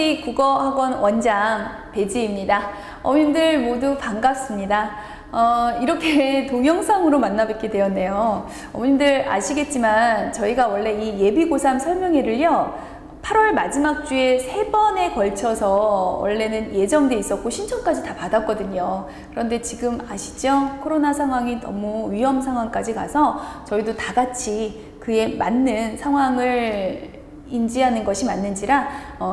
굿더치 국어학원 원장 배지입니다. 어머님들 모두 반갑습니다. 이렇게 동영상으로 만나 뵙게 되었네요. 어머님들 아시겠지만 저희가 원래 이 예비 고3 설명회를요 8월 마지막 주에 3번에 걸쳐서 원래는 예정돼 있었고 신청까지 다 받았거든요. 그런데 지금 아시죠? 코로나 상황이 너무 위험 상황까지 가서 저희도 다 같이 그에 맞는 상황을 인지하는 것이 맞는지라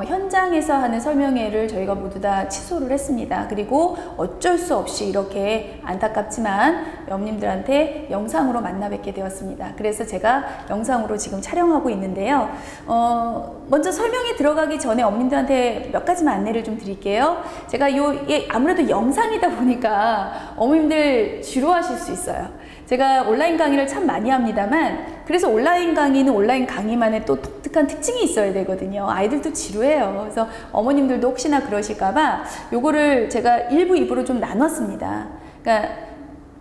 현장에서 하는 설명회를 저희가 모두 다 취소를 했습니다. 그리고 어쩔 수 없이 이렇게 안타깝지만 어머님들한테 영상으로 만나 뵙게 되었습니다. 그래서 제가 영상으로 지금 촬영하고 있는데요. 먼저 설명에 들어가기 전에 어머님들한테 몇 가지만 안내를 좀 드릴게요. 제가 아무래도 영상이다 보니까 어머님들 지루하실 수 있어요. 제가 온라인 강의를 참 많이 합니다만 그래서 온라인 강의는 온라인 강의만의 또 독특한 특징이 있어야 되거든요. 아이들도 지루해요. 그래서 어머님들도 혹시나 그러실까봐 요거를 제가 1부, 2부로 좀 나눴습니다. 그러니까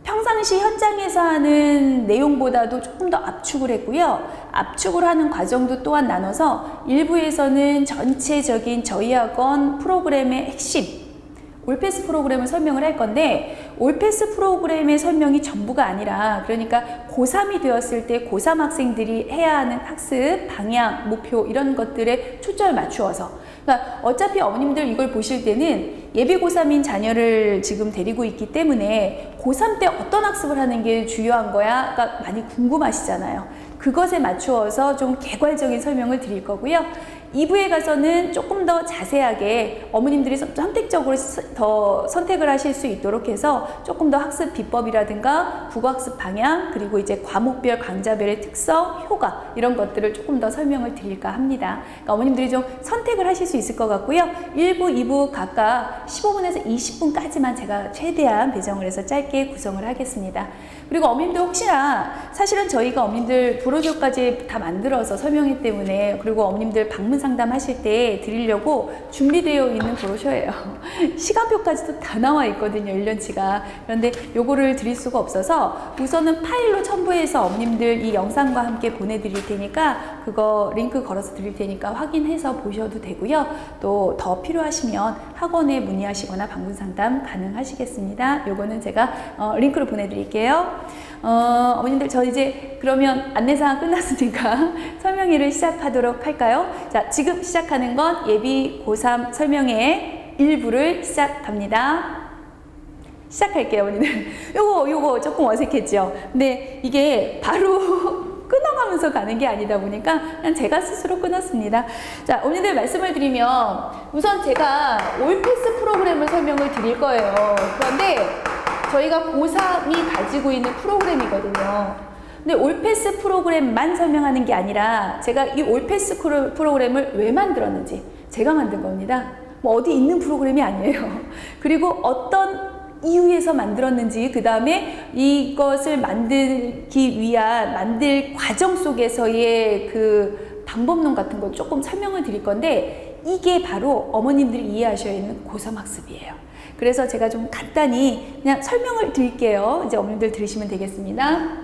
평상시 현장에서 하는 내용보다도 조금 더 압축을 했고요. 압축을 하는 과정도 또한 나눠서 1부에서는 전체적인 저희 학원 프로그램의 핵심 올패스 프로그램을 설명을 할 건데 올패스 프로그램의 설명이 전부가 아니라 그러니까 고3이 되었을 때 고3 학생들이 해야 하는 학습, 방향, 목표 이런 것들에 초점을 맞추어서 그러니까 어차피 어머님들 이걸 보실 때는 예비 고3인 자녀를 지금 데리고 있기 때문에 고3 때 어떤 학습을 하는 게 중요한 거야가 많이 궁금하시잖아요. 그것에 맞추어서 좀 개괄적인 설명을 드릴 거고요. 2부에 가서는 조금 더 자세하게 어머님들이 선택적으로 더 선택을 하실 수 있도록 해서 조금 더 학습 비법이라든가 국어학습 방향 그리고 이제 과목별 강좌별의 특성, 효과 이런 것들을 조금 더 설명을 드릴까 합니다. 그러니까 어머님들이 좀 선택을 하실 수 있을 것 같고요. 1부, 2부 각각 15분에서 20분까지만 제가 최대한 배정을 해서 짧게 구성을 하겠습니다. 그리고 어머님들 혹시나 사실은 저희가 어머님들 브로셔까지 다 만들어서 설명회 때문에 그리고 어머님들 방문 상담하실 때 드리려고 준비되어 있는 브로셔예요. 시간표까지도 다 나와 있거든요. 1년치가. 그런데 요거를 드릴 수가 없어서 우선은 파일로 첨부해서 어머님들 이 영상과 함께 보내드릴 테니까 그거 링크 걸어서 드릴 테니까 확인해서 보셔도 되고요. 또 더 필요하시면 학원에 문의하시거나 방문 상담 가능하시겠습니다. 요거는 제가 링크로 보내드릴게요. 어머님들 저 이제 그러면 안내사항 끝났으니까 설명회를 시작하도록 할까요? 자, 지금 시작하는 건 예비 고3 설명회 1부를 시작합니다. 시작할게요, 어머니들. 요거 조금 어색했죠? 근데 이게 바로 끊어가면서 가는 게 아니다 보니까 그냥 제가 스스로 끊었습니다. 자, 어머니들 말씀을 드리면 우선 제가 올패스 프로그램을 설명을 드릴 거예요. 그런데 저희가 고3이 가지고 있는 프로그램이거든요. 근데 올패스 프로그램만 설명하는 게 아니라 제가 이 올패스 프로그램을 왜 만들었는지 제가 만든 겁니다. 뭐 어디 있는 프로그램이 아니에요. 그리고 어떤 이유에서 만들었는지 그 다음에 이것을 만들기 위한 만들 과정 속에서의 그 방법론 같은 걸 조금 설명을 드릴 건데 이게 바로 어머님들이 이해하셔야 하는 고3 학습이에요. 그래서 제가 좀 간단히 그냥 설명을 드릴게요. 이제 어머님들 들으시면 되겠습니다.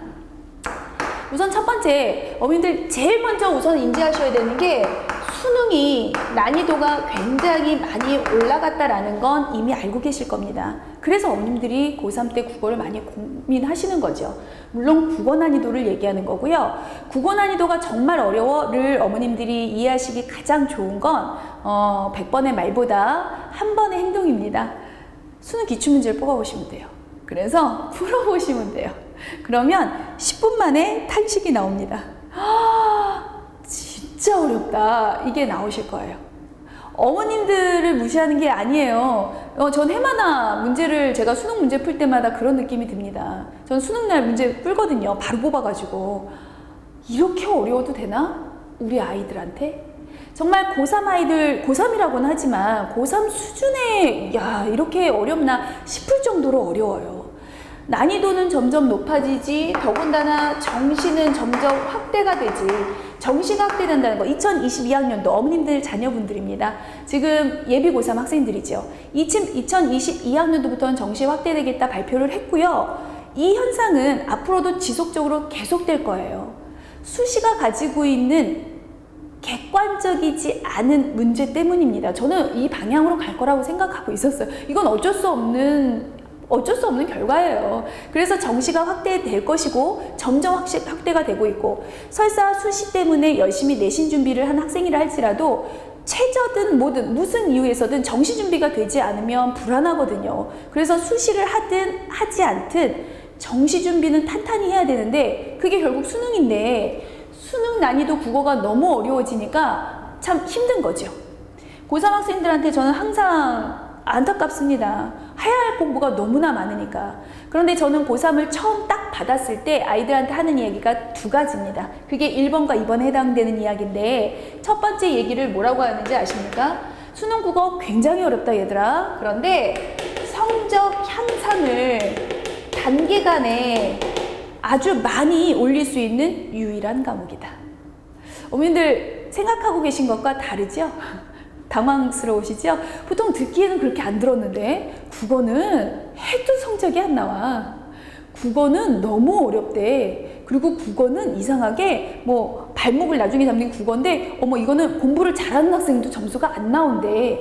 우선 첫 번째, 어머님들 제일 먼저 우선 인지하셔야 되는 게 수능이 난이도가 굉장히 많이 올라갔다라는 건 이미 알고 계실 겁니다. 그래서 어머님들이 고3 때 국어를 많이 고민하시는 거죠. 물론 국어 난이도를 얘기하는 거고요. 국어 난이도가 정말 어려워를 어머님들이 이해하시기 가장 좋은 건 100번의 말보다 한 번의 행동입니다. 수능 기출문제를 뽑아보시면 돼요. 그래서 풀어보시면 돼요. 그러면 10분 만에 탄식이 나옵니다. 진짜 어렵다. 이게 나오실 거예요. 어머님들을 무시하는 게 아니에요. 전 해마다 문제를 제가 수능 문제 풀 때마다 그런 느낌이 듭니다. 전 수능날 문제 풀거든요. 바로 뽑아가지고. 이렇게 어려워도 되나? 우리 아이들한테? 정말 고3 아이들, 고3이라고는 하지만 고3 수준에 야 이렇게 어렵나 싶을 정도로 어려워요. 난이도는 점점 높아지지 더군다나 정시는 점점 확대가 되지 정시가 확대된다는 거 2022학년도 어머님들 자녀분들입니다. 지금 예비 고3 학생들이죠. 2022학년도부터는 정시 확대되겠다 발표를 했고요. 이 현상은 앞으로도 지속적으로 계속될 거예요. 수시가 가지고 있는 객관적이지 않은 문제 때문입니다. 저는 이 방향으로 갈 거라고 생각하고 있었어요. 이건 어쩔 수 없는 결과예요. 그래서 정시가 확대될 것이고 점점 확대가 되고 있고, 설사 수시 때문에 열심히 내신 준비를 한 학생이라 할지라도 최저든 뭐든 무슨 이유에서든 정시 준비가 되지 않으면 불안하거든요. 그래서 수시를 하든 하지 않든 정시 준비는 탄탄히 해야 되는데, 그게 결국 수능인데 수능 난이도 국어가 너무 어려워지니까 참 힘든 거죠. 고3 학생들한테 저는 항상 안타깝습니다. 해야 할 공부가 너무나 많으니까. 그런데 저는 고3을 처음 딱 받았을 때 아이들한테 하는 이야기가 두 가지입니다. 그게 1번과 2번에 해당되는 이야기인데, 첫 번째 얘기를 뭐라고 하는지 아십니까? 수능 국어 굉장히 어렵다 얘들아. 그런데 성적 향상을 단기간에 아주 많이 올릴 수 있는 유일한 과목이다. 어머님들 생각하고 계신 것과 다르죠? 당황스러우시죠? 보통 듣기에는 그렇게 안 들었는데 국어는 해도 성적이 안 나와. 국어는 너무 어렵대. 그리고 국어는 이상하게 뭐 발목을 나중에 잡는 국어인데 어머 이거는 공부를 잘하는 학생도 점수가 안 나온대.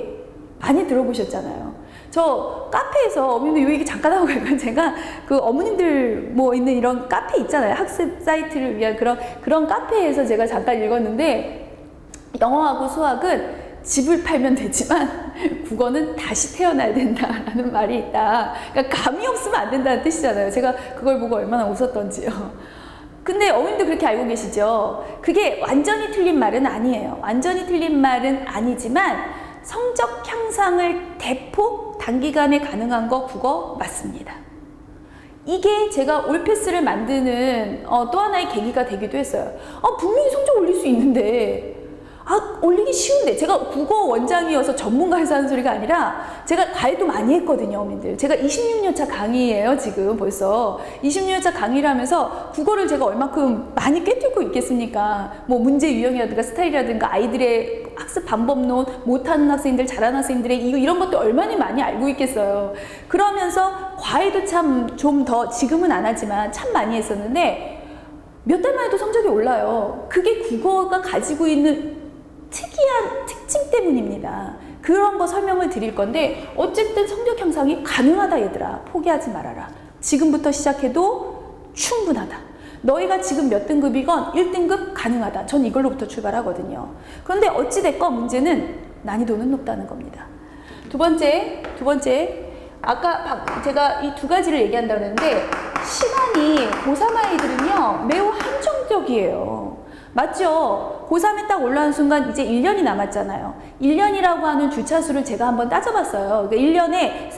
많이 들어보셨잖아요. 저 카페에서 어머님들 이 얘기 잠깐 하고 갈까요? 제가 그 어머님들 뭐 있는 이런 카페 있잖아요. 학습 사이트를 위한 그런 카페에서 제가 잠깐 읽었는데, 영어하고 수학은 집을 팔면 되지만 국어는 다시 태어나야 된다라는 말이 있다. 그러니까 감이 없으면 안 된다는 뜻이잖아요. 제가 그걸 보고 얼마나 웃었던지요. 근데 어머님도 그렇게 알고 계시죠? 그게 완전히 틀린 말은 아니에요. 완전히 틀린 말은 아니지만 성적 향상을 대폭 단기간에 가능한 거 국어 맞습니다. 이게 제가 올패스를 만드는 또 하나의 계기가 되기도 했어요. 분명히 성적 올릴 수 있는데 올리기 쉬운데, 제가 국어 원장이어서 전문가에서 하는 소리가 아니라 제가 가해도 많이 했거든요, 어머님들. 제가 26년차 강의예요, 지금 벌써. 26년차 강의를 하면서 국어를 제가 얼마큼 많이 꿰뚫고 있겠습니까? 뭐 문제 유형이라든가 스타일이라든가 아이들의 학습 방법론, 못하는 학생들, 잘하는 학생들의 이런 것도 얼마나 많이 알고 있겠어요. 그러면서 과외도 참 좀 더, 지금은 안 하지만 참 많이 했었는데 몇 달만 해도 성적이 올라요. 그게 국어가 가지고 있는 특이한 특징 때문입니다. 그런 거 설명을 드릴 건데, 어쨌든 성적 향상이 가능하다 얘들아. 포기하지 말아라. 지금부터 시작해도 충분하다. 너희가 지금 몇 등급이건 1등급 가능하다. 전 이걸로부터 출발하거든요. 그런데 어찌됐건 문제는 난이도는 높다는 겁니다. 두 번째, 아까 제가 이 두 가지를 얘기한다고 했는데, 시간이 고3 아이들은요 매우 한정적이에요. 맞죠? 고3에 딱 올라온 순간 이제 1년이 남았잖아요. 1년이라고 하는 주차수를 제가 한번 따져봤어요. 그러니까 1년에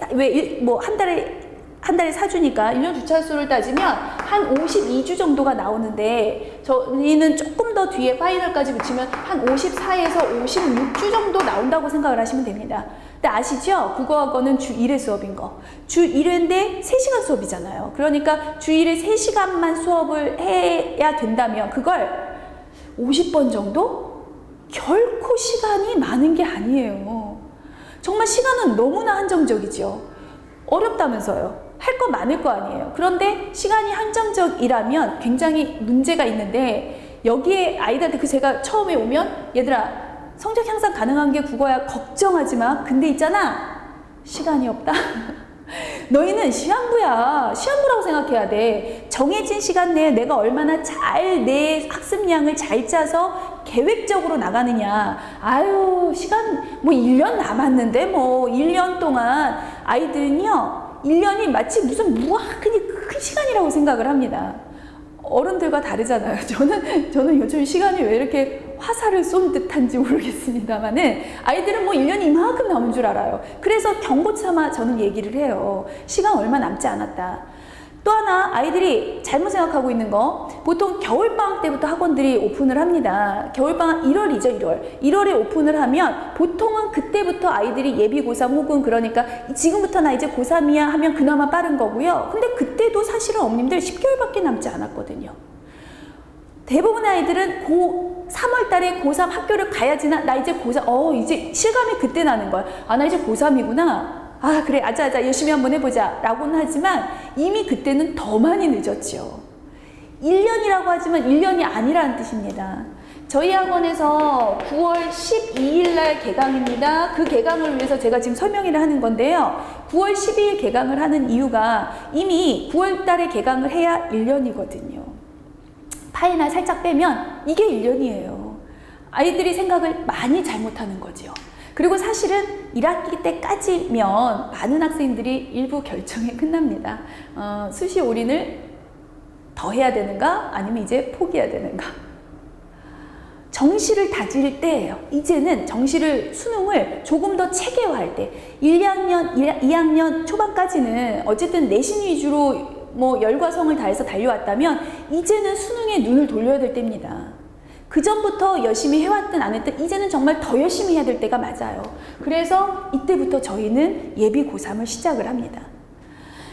한 달에 4주니까 1년 주차수를 따지면 한 52주 정도가 나오는데, 저희는 조금 더 뒤에 파이널까지 붙이면 한 54에서 56주 정도 나온다고 생각을 하시면 됩니다. 근데 아시죠? 국어학원은 주 1회 수업인 거. 주 1회인데 3시간 수업이잖아요. 그러니까 주 1회 3시간만 수업을 해야 된다면 그걸 50번 정도? 결코 시간이 많은 게 아니에요. 정말 시간은 너무나 한정적이죠. 어렵다면서요. 할 거 많을 거 아니에요. 그런데 시간이 한정적이라면 굉장히 문제가 있는데, 여기에 아이들한테 제가 처음에 오면 얘들아 성적 향상 가능한 게 국어야, 걱정하지 마. 근데 있잖아, 시간이 없다. 너희는 시한부야. 시한부라고 생각해야 돼. 정해진 시간 내에 내가 얼마나 잘 내 학습량을 잘 짜서 계획적으로 나가느냐. 아유, 시간 뭐 1년 남았는데 뭐 1년 동안 아이들은요 1년이 마치 무슨 무한히 큰 시간이라고 생각을 합니다. 어른들과 다르잖아요. 저는 요즘 시간이 왜 이렇게 화살을 쏜 듯한지 모르겠습니다만은 아이들은 뭐 1년이 이만큼 남은 줄 알아요. 그래서 경고차마 저는 얘기를 해요. 시간 얼마 남지 않았다. 또 하나 아이들이 잘못 생각하고 있는 거, 보통 겨울방학 때부터 학원들이 오픈을 합니다. 겨울방학 1월이죠, 1월에 오픈을 하면 보통은 그때부터 아이들이 예비 고3 혹은 그러니까 지금부터 나 이제 고3이야 하면 그나마 빠른 거고요. 근데 그때도 사실은 어머님들 10개월밖에 남지 않았거든요. 대부분의 아이들은 3월 달에 고3 학교를 가야지 나 이제 고3, 이제 실감이 그때 나는 거야. 나 이제 고3이구나. 그래, 아자, 열심히 한번 해보자. 라고는 하지만 이미 그때는 더 많이 늦었죠. 1년이라고 하지만 1년이 아니라는 뜻입니다. 저희 학원에서 9월 12일 날 개강입니다. 그 개강을 위해서 제가 지금 설명회를 하는 건데요. 9월 12일 개강을 하는 이유가 이미 9월 달에 개강을 해야 1년이거든요. 파이나 살짝 빼면 이게 1년이에요. 아이들이 생각을 많이 잘못하는 거죠. 그리고 사실은 1학기 때까지면 많은 학생들이 일부 결정이 끝납니다. 수시 올인을 더 해야 되는가? 아니면 이제 포기해야 되는가? 정시를 다질 때예요. 이제는 정시를, 수능을 조금 더 체계화할 때 2학년 초반까지는 어쨌든 내신 위주로 뭐 열과 성을 다해서 달려왔다면 이제는 수능에 눈을 돌려야 될 때입니다. 그 전부터 열심히 해왔든 안 했든 이제는 정말 더 열심히 해야 될 때가 맞아요. 그래서 이때부터 저희는 예비 고3을 시작을 합니다.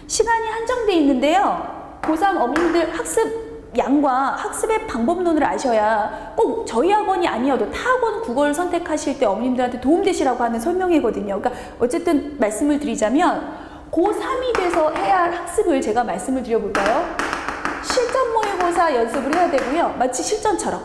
시간이 한정돼 있는데요. 고3 어머님들 학습 양과 학습의 방법론을 아셔야 꼭 저희 학원이 아니어도 타 학원 국어를 선택하실 때 어머님들한테 도움되시라고 하는 설명이거든요. 그러니까 어쨌든 말씀을 드리자면 고3이 돼서 해야 할 학습을 제가 말씀을 드려볼까요? 실전 모의고사 연습을 해야 되고요. 마치 실전처럼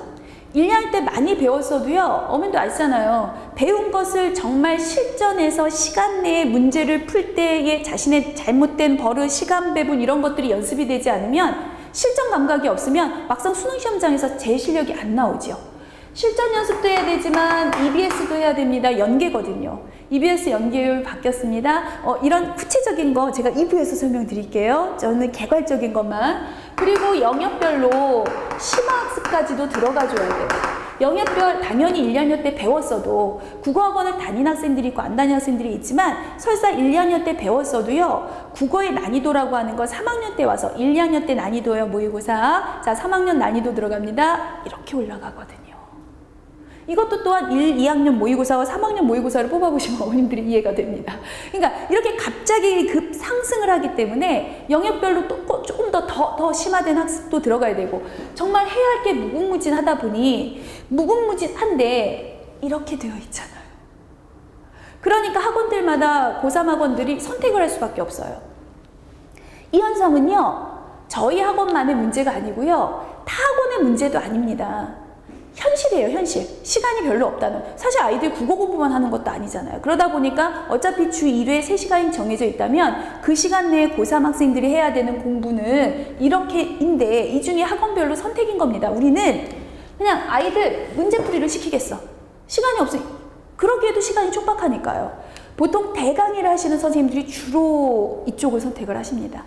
1년 때 많이 배웠어도요. 어머님도 아시잖아요. 배운 것을 정말 실전에서 시간 내에 문제를 풀 때의 자신의 잘못된 버릇, 시간 배분 이런 것들이 연습이 되지 않으면 실전 감각이 없으면 막상 수능 시험장에서 제 실력이 안 나오죠. 실전 연습도 해야 되지만 EBS도 해야 됩니다. 연계거든요. EBS 연계율 바뀌었습니다. 이런 구체적인 거 제가 2부에서 설명드릴게요. 저는 개괄적인 것만. 그리고 영역별로 심화학습까지도 들어가줘야 돼요. 영역별 당연히 1, 2학년 때 배웠어도 국어학원을 다니는 학생들이 있고 안 다니는 학생들이 있지만 설사 1, 2학년 때 배웠어도요. 국어의 난이도라고 하는 거 3학년 때 와서 1, 2학년 때 난이도요. 모의고사. 자, 3학년 난이도 들어갑니다. 이렇게 올라가거든요. 이것도 또한 1, 2학년 모의고사와 3학년 모의고사를 뽑아보시면 어머님들이 이해가 됩니다. 그러니까 이렇게 갑자기 급 상승을 하기 때문에 영역별로 또 조금 더 심화된 학습도 들어가야 되고 정말 해야 할 게 무궁무진하다 보니 무궁무진한데 이렇게 되어 있잖아요. 그러니까 학원들마다 고3 학원들이 선택을 할 수밖에 없어요. 이 현상은요. 저희 학원만의 문제가 아니고요. 타 학원의 문제도 아닙니다. 현실이에요, 현실. 시간이 별로 없다는. 사실 아이들 국어 공부만 하는 것도 아니잖아요. 그러다 보니까 어차피 주 1회 3시간이 정해져 있다면 그 시간 내에 고3 학생들이 해야 되는 공부는 이렇게인데 이 중에 학원별로 선택인 겁니다. 우리는 그냥 아이들 문제풀이를 시키겠어. 시간이 없으니. 그러기에도 시간이 촉박하니까요. 보통 대강의를 하시는 선생님들이 주로 이쪽을 선택을 하십니다.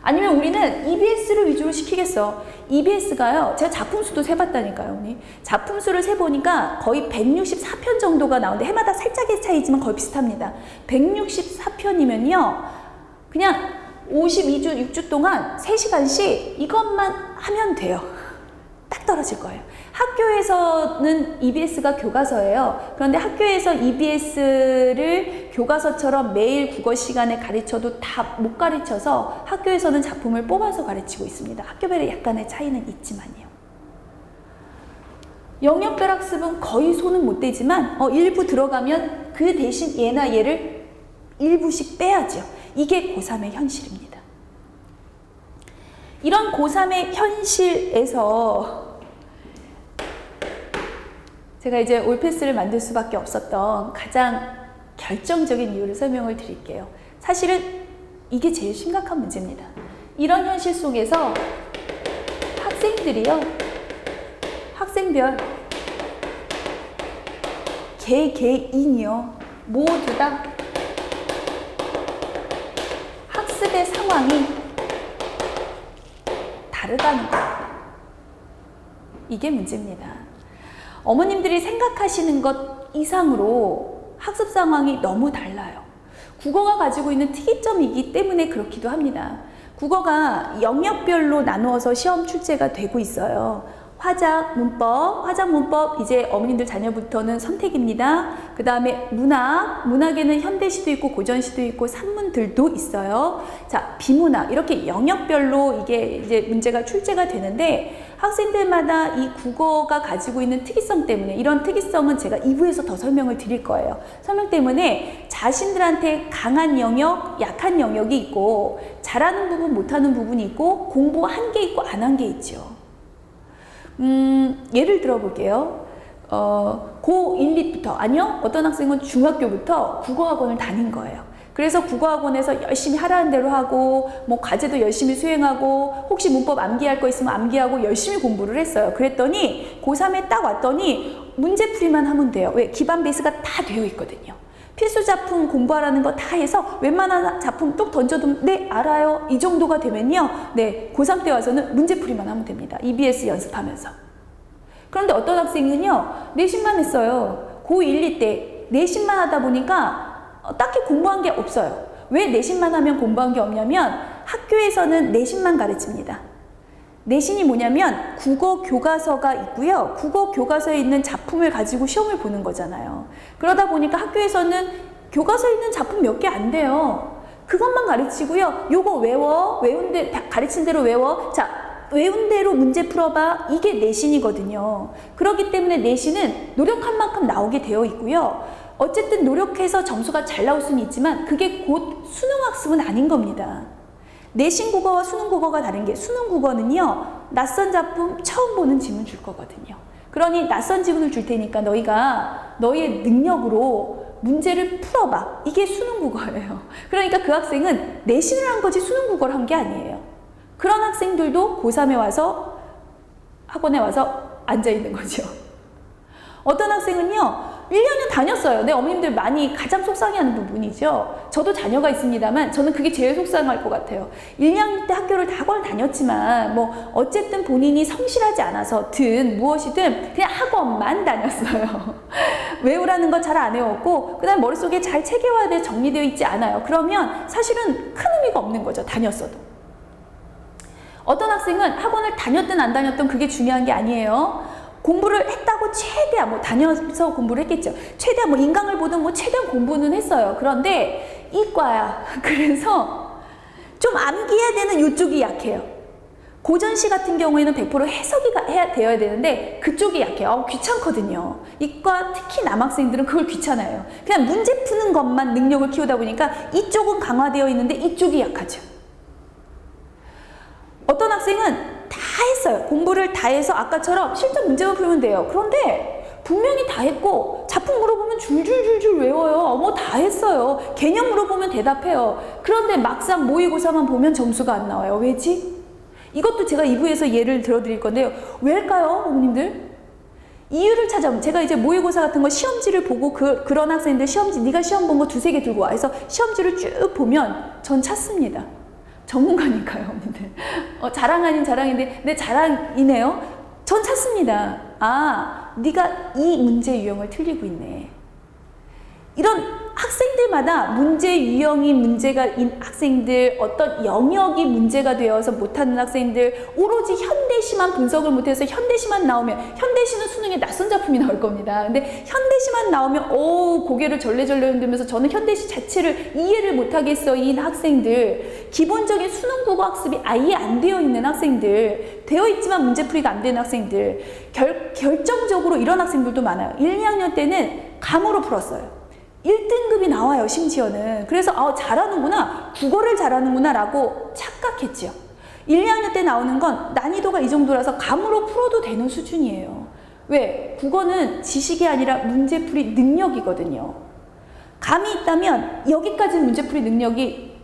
아니면 우리는 EBS를 위주로 시키겠어. EBS가요. 제가 작품수도 세봤다니까요. 언니. 작품수를 세보니까 거의 164편 정도가 나오는데 해마다 살짝의 차이지만 거의 비슷합니다. 164편이면요. 그냥 52주, 6주 동안 3시간씩 이것만 하면 돼요. 딱 떨어질 거예요. 학교에서는 EBS가 교과서예요. 그런데 학교에서 EBS를 교과서처럼 매일 국어 시간에 가르쳐도 다 못 가르쳐서 학교에서는 작품을 뽑아서 가르치고 있습니다. 학교별에 약간의 차이는 있지만요. 영역별 학습은 거의 손은 못 대지만 일부 들어가면 그 대신 얘나 얘를 일부씩 빼야죠. 이게 고3의 현실입니다. 이런 고3의 현실에서 제가 이제 올패스를 만들 수밖에 없었던 가장 결정적인 이유를 설명을 드릴게요. 사실은 이게 제일 심각한 문제입니다. 이런 현실 속에서 학생들이요. 학생별 개개인이요. 모두 다 학습의 상황이 다르다는 거예요. 이게 문제입니다. 어머님들이 생각하시는 것 이상으로 학습 상황이 너무 달라요. 국어가 가지고 있는 특이점이기 때문에 그렇기도 합니다. 국어가 영역별로 나누어서 시험 출제가 되고 있어요. 화작, 문법 이제 어머님들 자녀부터는 선택입니다. 그 다음에 문학에는 현대시도 있고 고전시도 있고 산문들도 있어요. 자, 비문학 이렇게 영역별로 이게 이제 문제가 출제가 되는데 학생들마다 이 국어가 가지고 있는 특이성 때문에 이런 특이성은 제가 2부에서 더 설명을 드릴 거예요. 설명 때문에 자신들한테 강한 영역, 약한 영역이 있고 잘하는 부분, 못하는 부분이 있고 공부 한 게 있고 안 한 게 있죠. 예를 들어 볼게요. 고1, 2부터, 아니요, 어떤 학생은 중학교부터 국어학원을 다닌 거예요. 그래서 국어학원에서 열심히 하라는 대로 하고, 뭐 과제도 열심히 수행하고, 혹시 문법 암기할 거 있으면 암기하고 열심히 공부를 했어요. 그랬더니 고3에 딱 왔더니 문제풀이만 하면 돼요. 왜? 기반 베이스가 다 되어 있거든요. 필수 작품 공부하라는 거 다 해서 웬만한 작품 뚝 던져두면 네, 알아요. 이 정도가 되면요. 네, 고3 때 와서는 문제풀이만 하면 됩니다. EBS 연습하면서. 그런데 어떤 학생은요, 내신만 했어요. 고1, 2 때 내신만 하다 보니까 딱히 공부한 게 없어요. 왜 내신만 하면 공부한 게 없냐면 학교에서는 내신만 가르칩니다. 내신이 뭐냐면 국어 교과서가 있고요. 국어 교과서에 있는 작품을 가지고 시험을 보는 거잖아요. 그러다 보니까 학교에서는 교과서에 있는 작품 몇 개 안 돼요. 그것만 가르치고요. 요거 외워, 가르친 대로 외워. 자, 외운 대로 문제 풀어봐. 이게 내신이거든요. 그렇기 때문에 내신은 노력한 만큼 나오게 되어 있고요. 어쨌든 노력해서 점수가 잘 나올 수는 있지만 그게 곧 수능학습은 아닌 겁니다. 내신 국어와 수능 국어가 다른 게, 수능 국어는요, 낯선 작품 처음 보는 지문 줄 거거든요. 그러니 낯선 지문을 줄 테니까 너희가 너의 능력으로 문제를 풀어봐. 이게 수능 국어예요. 그러니까 그 학생은 내신을 한 거지 수능 국어를 한 게 아니에요. 그런 학생들도 고3에 와서 학원에 와서 앉아 있는 거죠. 어떤 학생은요, 1학년 다녔어요. 네, 어머님들 많이 가장 속상해하는 부분이죠. 저도 자녀가 있습니다만 저는 그게 제일 속상할 것 같아요. 1, 2학년 때 학교를 학원을 다녔지만 뭐 어쨌든 본인이 성실하지 않아서든 무엇이든 그냥 학원만 다녔어요. 외우라는 거 잘 안 외웠고 그다음 머릿속에 잘 체계화돼 정리되어 있지 않아요. 그러면 사실은 큰 의미가 없는 거죠. 다녔어도. 어떤 학생은 학원을 다녔든 안 다녔든 그게 중요한 게 아니에요. 공부를 했다고 최대한 뭐 다녀서 공부를 했겠죠. 최대한 뭐 인강을 보든 뭐 최대한 공부는 했어요. 그런데 이과야. 그래서 좀 암기해야 되는 이쪽이 약해요. 고전시 같은 경우에는 100% 해석이 되어야 되는데 그쪽이 약해요. 귀찮거든요. 이과 특히 남학생들은 그걸 귀찮아요. 그냥 문제 푸는 것만 능력을 키우다 보니까 이쪽은 강화되어 있는데 이쪽이 약하죠. 어떤 학생은 다 했어요. 공부를 다 해서 아까처럼 실전 문제만 풀면 돼요. 그런데 분명히 다 했고 작품 물어보면 줄줄줄줄 외워요. 뭐 다 했어요. 개념 물어보면 대답해요. 그런데 막상 모의고사만 보면 점수가 안 나와요. 왜지? 이것도 제가 2부에서 예를 들어드릴 건데요. 왜일까요, 어머님들? 이유를 찾아보면 제가 이제 모의고사 같은 거 시험지를 보고 그런 학생들 시험지 네가 시험 본 거 2-3개 들고 와 해서 시험지를 쭉 보면 전 찾습니다. 전문가니까요, 어머님들. 자랑 아닌 자랑인데 내 자랑이네요. 전 찾습니다. 아, 네가 이 문제 유형을 틀리고 있네. 이런 학생들마다 문제 유형이 문제가인 학생들, 어떤 영역이 문제가 되어서 못하는 학생들, 오로지 현대시만 분석을 못해서 현대시만 나오면, 현대시는 수능에 낯선 작품이 나올 겁니다. 근데 현대시만 나오면 고개를 절레절레 흔들면서 저는 현대시 자체를 이해를 못하겠어인 학생들, 기본적인 수능 국어 학습이 아예 안 되어 있는 학생들, 되어 있지만 문제풀이가 안 되는 학생들, 결정적으로 이런 학생들도 많아요. 1, 2학년 때는 감으로 풀었어요. 1등급이 나와요, 심지어는. 그래서 잘하는구나, 국어를 잘하는구나 라고 착각했죠. 1, 2학년 때 나오는 건 난이도가 이 정도라서 감으로 풀어도 되는 수준이에요. 왜? 국어는 지식이 아니라 문제풀이 능력이거든요. 감이 있다면 여기까지 문제풀이 능력이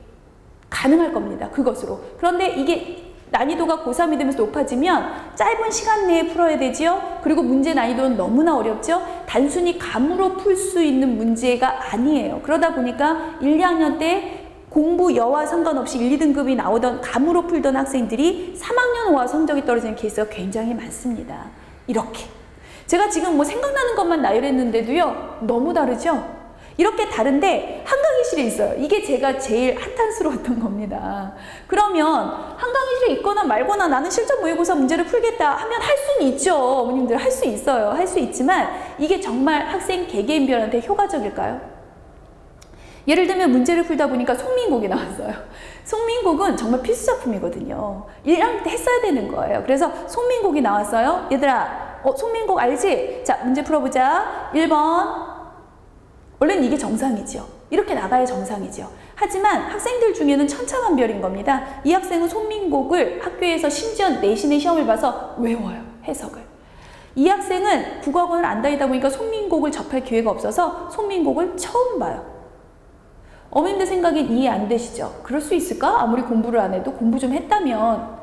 가능할 겁니다, 그것으로. 그런데 이게 난이도가 고3이 되면서 높아지면 짧은 시간 내에 풀어야 되지요. 그리고 문제 난이도는 너무나 어렵죠. 단순히 감으로 풀 수 있는 문제가 아니에요. 그러다 보니까 1, 2학년 때 공부 여와 상관없이 1, 2등급이 나오던 감으로 풀던 학생들이 3학년 5와 성적이 떨어지는 케이스가 굉장히 많습니다. 이렇게. 제가 지금 뭐 생각나는 것만 나열했는데도요, 너무 다르죠? 이렇게 다른데 한강의실에 있어요. 이게 제가 제일 한탄스러웠던 겁니다. 그러면 한강의실에 있거나 말거나 나는 실전 모의고사 문제를 풀겠다 하면 할 수는 있죠. 어머님들 할 수 있어요. 할 수 있지만 이게 정말 학생 개개인별한테 효과적일까요? 예를 들면 문제를 풀다 보니까 송민곡이 나왔어요. 송민곡은 정말 필수 작품이거든요. 1학년 때 했어야 되는 거예요. 그래서 송민곡이 나왔어요. 얘들아, 송민곡 알지? 자, 문제 풀어보자. 1번. 원래는 이게 정상이죠. 이렇게 나가야 정상이죠. 하지만 학생들 중에는 천차만별인 겁니다. 이 학생은 송민곡을 학교에서 심지어 내신의 시험을 봐서 외워요. 해석을. 이 학생은 국어학원을 안 다니다 보니까 송민곡을 접할 기회가 없어서 송민곡을 처음 봐요. 어머님들 생각엔 이해 안 되시죠? 그럴 수 있을까? 아무리 공부를 안 해도 공부 좀 했다면.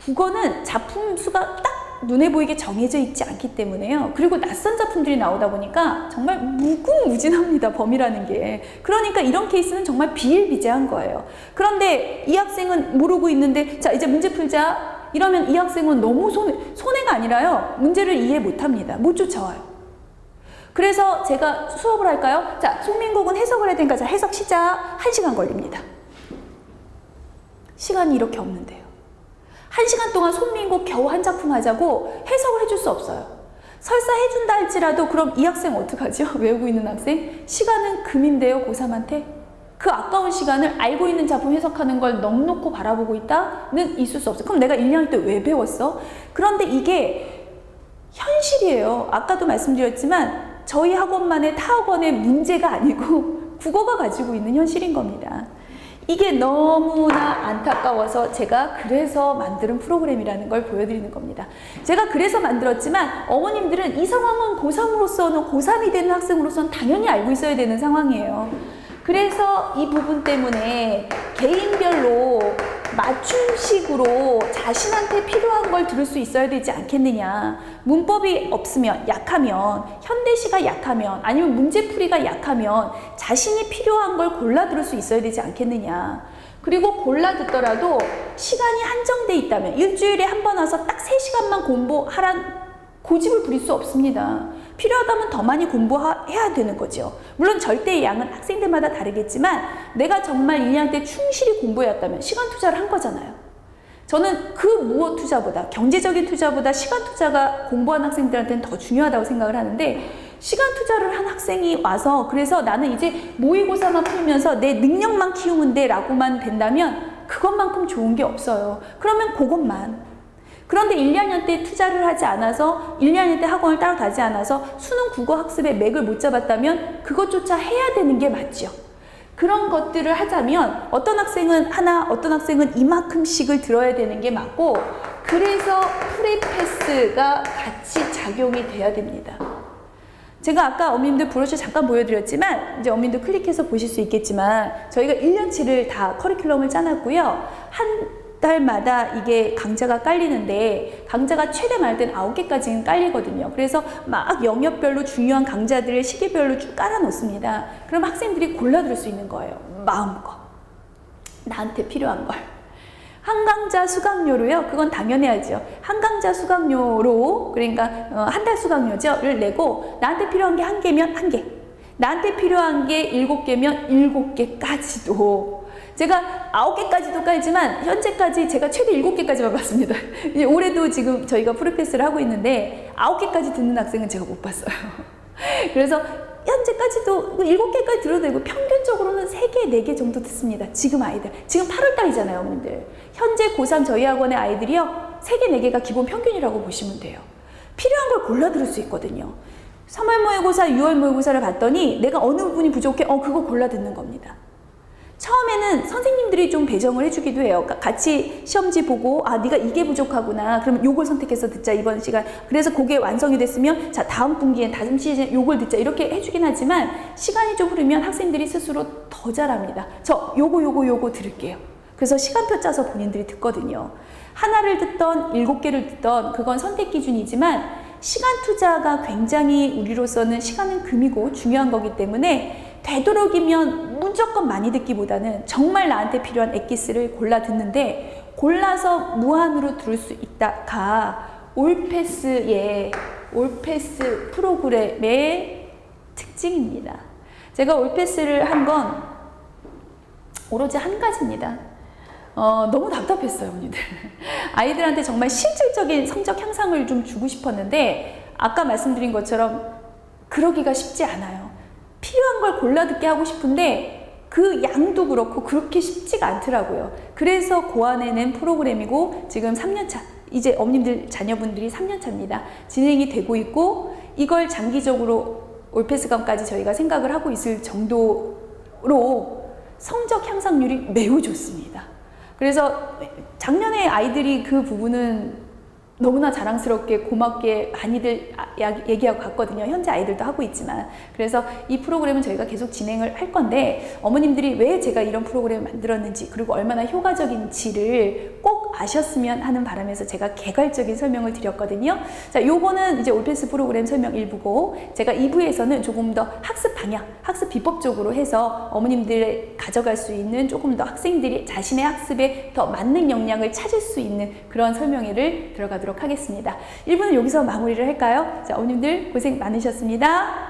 국어는 작품 수가 딱 눈에 보이게 정해져 있지 않기 때문에요. 그리고 낯선 작품들이 나오다 보니까 정말 무궁무진합니다. 범위라는 게. 그러니까 이런 케이스는 정말 비일비재한 거예요. 그런데 이 학생은 모르고 있는데 자 이제 문제 풀자 이러면 이 학생은 너무 손해가 아니라요. 문제를 이해 못합니다. 못 쫓아와요. 그래서 제가 수업을 할까요? 자, 송민곡은 해석을 해야 되니까 자 해석 시작. 1시간 걸립니다. 시간이 이렇게 없는데요. 1시간 동안 송민곡 겨우 한 작품 하자고 해석을 해줄 수 없어요. 설사 해준다 할지라도 그럼 이 학생 어떡하죠? 외우고 있는 학생? 시간은 금인데요, 고3한테? 그 아까운 시간을 알고 있는 작품 해석하는 걸 넋놓고 바라보고 있다는 있을 수 없어요. 그럼 내가 1, 2학년 때 왜 배웠어? 그런데 이게 현실이에요. 아까도 말씀드렸지만 저희 학원만의 타 학원의 문제가 아니고 국어가 가지고 있는 현실인 겁니다. 이게 너무나 안타까워서 제가 그래서 만드는 프로그램이라는 걸 보여드리는 겁니다. 제가 그래서 만들었지만 어머님들은 이 상황은 고3으로서는 고3이 되는 학생으로서는 당연히 알고 있어야 되는 상황이에요. 그래서 이 부분 때문에 개인별로 맞춤식으로 자신한테 필요한 걸 들을 수 있어야 되지 않겠느냐. 문법이 없으면 약하면 현대시가 약하면 아니면 문제풀이가 약하면 자신이 필요한 걸 골라 들을 수 있어야 되지 않겠느냐. 그리고 골라 듣더라도 시간이 한정돼 있다면 일주일에 한 번 와서 딱 3시간만 공부하란 고집을 부릴 수 없습니다. 필요하다면 더 많이 공부해야 되는 거죠. 물론 절대의 양은 학생들마다 다르겠지만 내가 정말 1학년 때 충실히 공부해왔다면 시간 투자를 한 거잖아요. 저는 그 무엇 투자보다 경제적인 투자보다 시간 투자가 공부한 학생들한테는 더 중요하다고 생각을 하는데 시간 투자를 한 학생이 와서 그래서 나는 이제 모의고사만 풀면서 내 능력만 키우면 돼 라고만 된다면 그것만큼 좋은 게 없어요. 그러면 그것만. 그런데 1, 2학년 때 투자를 하지 않아서 1, 2학년 때 학원을 따로 가지 않아서 수능 국어 학습의 맥을 못 잡았다면 그것조차 해야 되는 게 맞죠. 그런 것들을 하자면 어떤 학생은 하나, 어떤 학생은 이만큼씩을 들어야 되는 게 맞고 그래서 프리패스가 같이 작용이 돼야 됩니다. 제가 아까 어머님들 브로셔 잠깐 보여드렸지만 이제 어머님들 클릭해서 보실 수 있겠지만 저희가 1년치를 다 커리큘럼을 짜놨고요. 한 달마다 이게 강좌가 깔리는데 강좌가 최대 많을 땐 9개까지는 깔리거든요. 그래서 막 영역별로 중요한 강좌들을 시기별로 쭉 깔아놓습니다. 그럼 학생들이 골라 들을 수 있는 거예요. 마음껏. 나한테 필요한 걸. 한 강좌 수강료로요. 그건 당연해야죠. 한 강좌 수강료로 그러니까 한 달 수강료를 내고 나한테 필요한 게 1개면 1개. 나한테 필요한 게 7개면 7개까지도 제가 9개까지도 깔지만 현재까지 제가 최대 7개까지만 봤습니다. 이제 올해도 지금 저희가 프리패스를 하고 있는데 9개까지 듣는 학생은 제가 못 봤어요. 그래서 현재까지도 7개까지 들어도 되고 평균적으로는 3개, 4개 정도 듣습니다. 지금 아이들. 지금 8월달이잖아요, 어머님들. 현재 고3 저희 학원의 아이들이요. 3개, 4개가 기본 평균이라고 보시면 돼요. 필요한 걸 골라 들을 수 있거든요. 3월 모의고사, 6월 모의고사를 봤더니 내가 어느 부분이 부족해? 그거 골라 듣는 겁니다. 처음에는 선생님들이 좀 배정을 해주기도 해요. 같이 시험지 보고 네가 이게 부족하구나. 그러면 요걸 선택해서 듣자 이번 시간. 그래서 그게 완성이 됐으면 자 다음 분기엔 다음 시즌 요걸 듣자 이렇게 해주긴 하지만 시간이 좀 흐르면 학생들이 스스로 더 잘합니다. 저 요거 들을게요. 그래서 시간표 짜서 본인들이 듣거든요. 하나를 듣던 7개를 듣던 그건 선택 기준이지만 시간 투자가 굉장히 우리로서는 시간은 금이고 중요한 거기 때문에 되도록이면 무조건 많이 듣기보다는 정말 나한테 필요한 엑기스를 골라 듣는데 골라서 무한으로 들을 수 있다가 올패스 프로그램의 특징입니다. 제가 올패스를 한 건 오로지 한 가지입니다. 너무 답답했어요, 언니들. 아이들한테 정말 실질적인 성적 향상을 좀 주고 싶었는데 아까 말씀드린 것처럼 그러기가 쉽지 않아요. 필요한 걸 골라 듣게 하고 싶은데 그 양도 그렇고 그렇게 쉽지가 않더라고요. 그래서 고안해낸 프로그램이고 지금 3년차, 이제 어머님들 자녀분들이 3년차입니다. 진행이 되고 있고 이걸 장기적으로 올패스감까지 저희가 생각을 하고 있을 정도로 성적 향상률이 매우 좋습니다. 그래서 작년에 아이들이 그 부분은 너무나 자랑스럽게 고맙게 많이들 얘기하고 갔거든요. 현재 아이들도 하고 있지만. 그래서 이 프로그램은 저희가 계속 진행을 할 건데 어머님들이 왜 제가 이런 프로그램을 만들었는지 그리고 얼마나 효과적인지를 꼭 아셨으면 하는 바람에서 제가 개괄적인 설명을 드렸거든요. 자, 요거는 이제 올패스 프로그램 설명 1부고 제가 2부에서는 조금 더 학습 방향, 학습 비법 쪽으로 해서 어머님들이 가져갈 수 있는 조금 더 학생들이 자신의 학습에 더 맞는 역량을 찾을 수 있는 그런 설명회를 들어가도록 하겠습니다. 1부는 여기서 마무리를 할까요? 자, 어머님들 고생 많으셨습니다.